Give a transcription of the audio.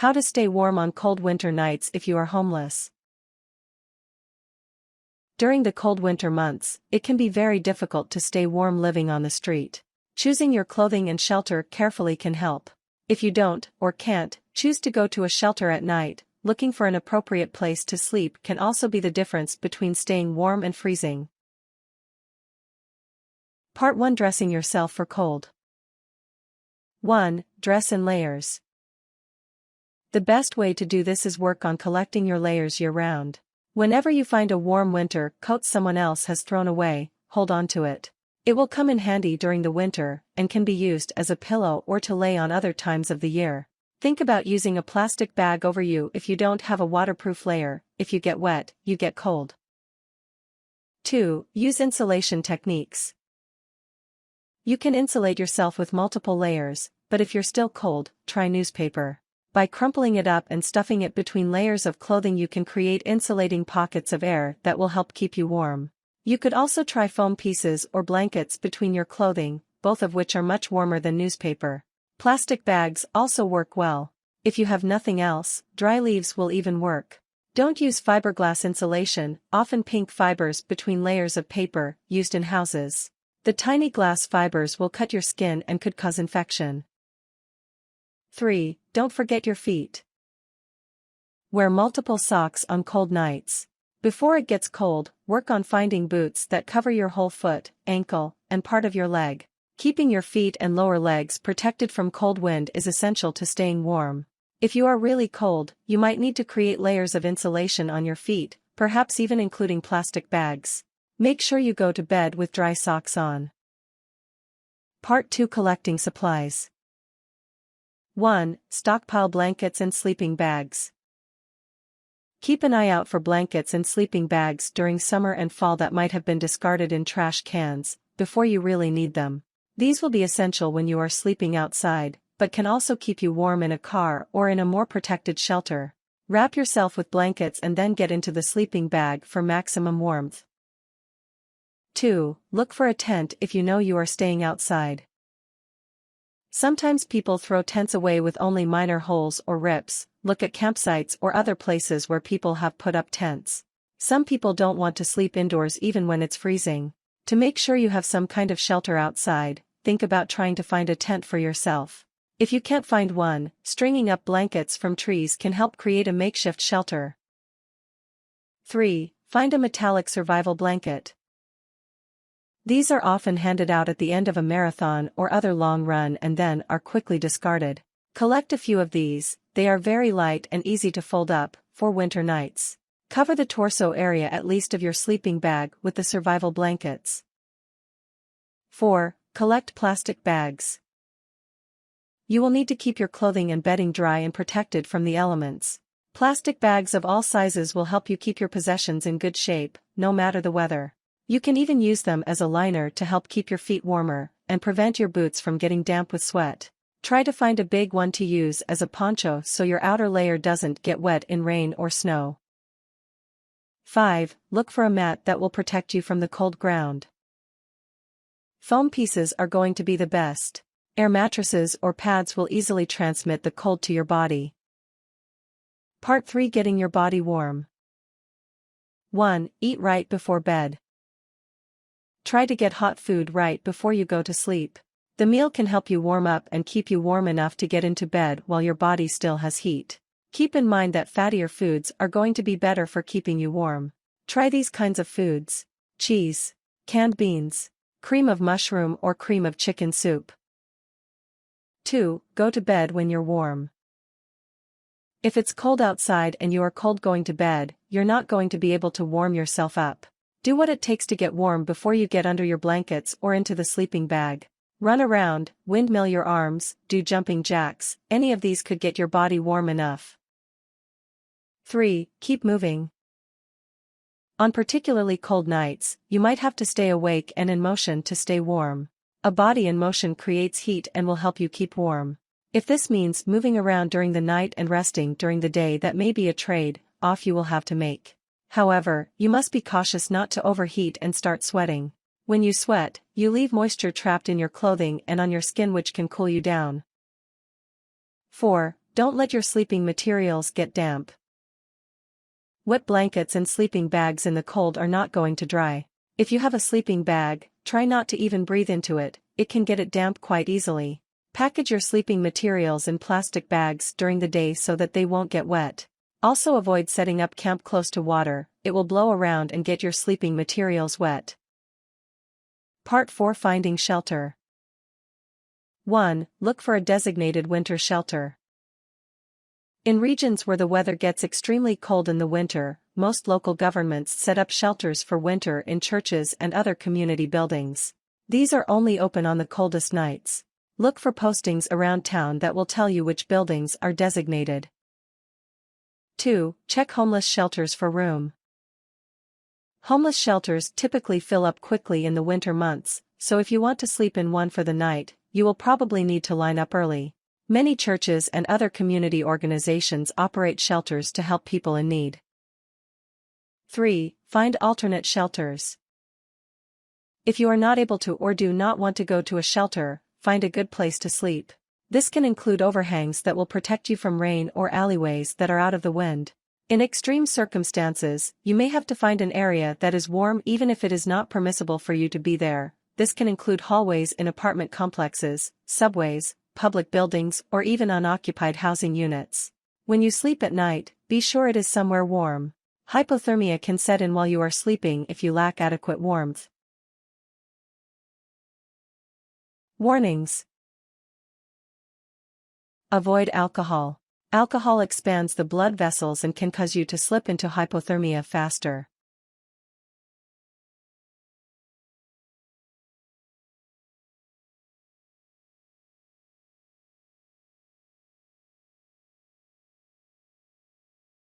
How to stay warm on cold winter nights if you are homeless. During the cold winter months, it can be very difficult to stay warm living on the street. Choosing your clothing and shelter carefully can help. If you don't, or can't, choose to go to a shelter at night, looking for an appropriate place to sleep can also be the difference between staying warm and freezing. Part 1. Dressing yourself for cold. 1. Dress in layers. The best way to do this is work on collecting your layers year-round. Whenever you find a warm winter coat someone else has thrown away, hold on to it. It will come in handy during the winter, and can be used as a pillow or to lay on other times of the year. Think about using a plastic bag over you if you don't have a waterproof layer. If you get wet, you get cold. 2. Use insulation techniques. You can insulate yourself with multiple layers, but if you're still cold, try newspaper. By crumpling it up and stuffing it between layers of clothing you can create insulating pockets of air that will help keep you warm. You could also try foam pieces or blankets between your clothing, both of which are much warmer than newspaper. Plastic bags also work well. If you have nothing else, dry leaves will even work. Don't use fiberglass insulation, often pink fibers between layers of paper, used in houses. The tiny glass fibers will cut your skin and could cause infection. 3. Don't forget your feet. Wear multiple socks on cold nights. Before it gets cold, work on finding boots that cover your whole foot, ankle, and part of your leg. Keeping your feet and lower legs protected from cold wind is essential to staying warm. If you are really cold, you might need to create layers of insulation on your feet, perhaps even including plastic bags. Make sure you go to bed with dry socks on. Part 2. Collecting supplies. 1. Stockpile blankets and sleeping bags. Keep an eye out for blankets and sleeping bags during summer and fall that might have been discarded in trash cans, before you really need them. These will be essential when you are sleeping outside, but can also keep you warm in a car or in a more protected shelter. Wrap yourself with blankets and then get into the sleeping bag for maximum warmth. 2. Look for a tent if you know you are staying outside. Sometimes people throw tents away with only minor holes or rips. Look at campsites or other places where people have put up tents. Some people don't want to sleep indoors even when it's freezing. To make sure you have some kind of shelter outside, think about trying to find a tent for yourself. If you can't find one, stringing up blankets from trees can help create a makeshift shelter. 3. Find a metallic survival blanket. These are often handed out at the end of a marathon or other long run and then are quickly discarded. Collect a few of these. They are very light and easy to fold up, for winter nights. Cover the torso area at least of your sleeping bag with the survival blankets. 4. Collect plastic bags. You will need to keep your clothing and bedding dry and protected from the elements. Plastic bags of all sizes will help you keep your possessions in good shape, no matter the weather. You can even use them as a liner to help keep your feet warmer, and prevent your boots from getting damp with sweat. Try to find a big one to use as a poncho so your outer layer doesn't get wet in rain or snow. 5. Look for a mat that will protect you from the cold ground. Foam pieces are going to be the best. Air mattresses or pads will easily transmit the cold to your body. Part 3. Getting your body warm. 1. Eat right before bed. Try to get hot food right before you go to sleep. The meal can help you warm up and keep you warm enough to get into bed while your body still has heat. Keep in mind that fattier foods are going to be better for keeping you warm. Try these kinds of foods: cheese, canned beans, cream of mushroom or cream of chicken soup. 2. Go to bed when you're warm. If it's cold outside and you are cold going to bed, you're not going to be able to warm yourself up. Do what it takes to get warm before you get under your blankets or into the sleeping bag. Run around, windmill your arms, do jumping jacks. Any of these could get your body warm enough. 3. Keep moving. On particularly cold nights, you might have to stay awake and in motion to stay warm. A body in motion creates heat and will help you keep warm. If this means moving around during the night and resting during the day, that may be a trade-off you will have to make. However, you must be cautious not to overheat and start sweating. When you sweat, you leave moisture trapped in your clothing and on your skin, which can cool you down. 4. Don't let your sleeping materials get damp. Wet blankets and sleeping bags in the cold are not going to dry. If you have a sleeping bag, try not to even breathe into it, it can get it damp quite easily. Package your sleeping materials in plastic bags during the day so that they won't get wet. Also avoid setting up camp close to water, it will blow around and get your sleeping materials wet. Part 4: Finding shelter. 1. Look for a designated winter shelter. In regions where the weather gets extremely cold in the winter, most local governments set up shelters for winter in churches and other community buildings. These are only open on the coldest nights. Look for postings around town that will tell you which buildings are designated. 2. Check homeless shelters for room. Homeless shelters typically fill up quickly in the winter months, so if you want to sleep in one for the night, you will probably need to line up early. Many churches and other community organizations operate shelters to help people in need. 3. Find alternate shelters. If you are not able to or do not want to go to a shelter, find a good place to sleep. This can include overhangs that will protect you from rain or alleyways that are out of the wind. In extreme circumstances, you may have to find an area that is warm even if it is not permissible for you to be there. This can include hallways in apartment complexes, subways, public buildings, or even unoccupied housing units. When you sleep at night, be sure it is somewhere warm. Hypothermia can set in while you are sleeping if you lack adequate warmth. Warnings. Avoid alcohol. Alcohol expands the blood vessels and can cause you to slip into hypothermia faster.